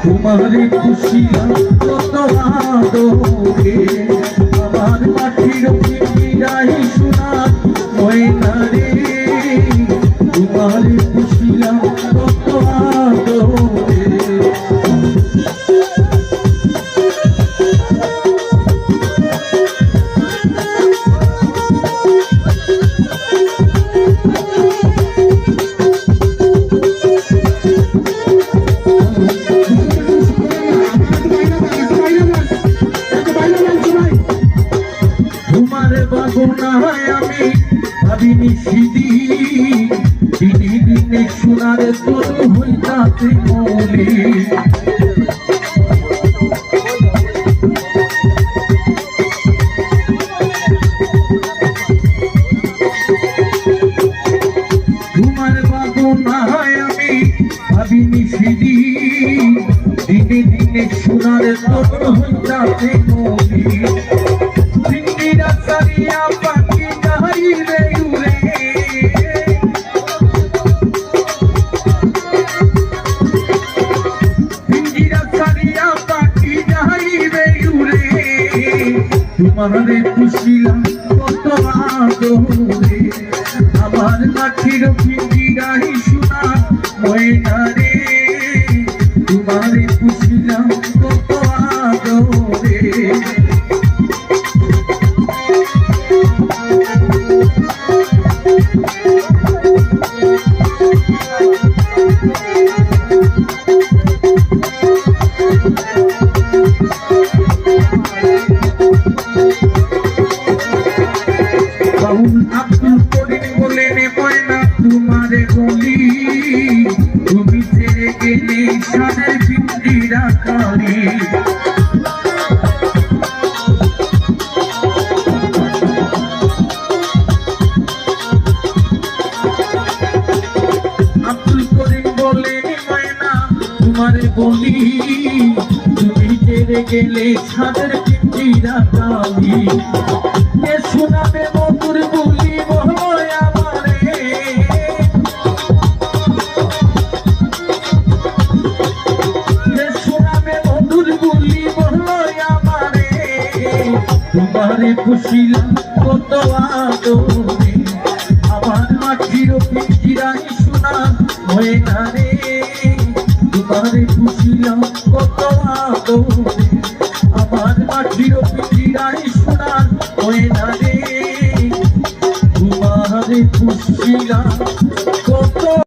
তোমারে খুশিয়া কত আদরে আমার মাটির পিড়াই সোনার ময়না রে তোমারে খুশিয়া কত আদরে আমি ভাবিনি সেদিন দিনে দিনে সোনার তনু হইতাছে মৌলি তোমার বাগনায় আমি ভাবিনি সেদিন দিনে দিনে সোনার তনু হইতাছে মৌলি তোমারে খুশিলাম কত আদরে আমার লাঠির পিঞ্জিরাই সোনা ময়না রে তোমারে খুশিলাম কত আদরে আব্দুল করিম বলেন ময়না তোমারে বলি তুমি ছেড়ে গেলে সাদের পিঞ্জিরা কারি আব্দুল করিম বলেন ময়না তোমারে বলি তুমি ছেড়ে গেলে সাদের পিঞ্জিরা কারি শোনাবে মধুর বলি মহয় আমারে শোনাবে মধুর বলি মহয় আমারে তোমারে খুশিলাম কত আদরে আমার মাটির পিঞ্জিরাই সোনা ময়না রে তোমারে খুশিলাম কত আদরে আমার মাটির পিঞ্জিরাই সোনা ময়না রে তোমারে খুশিলাম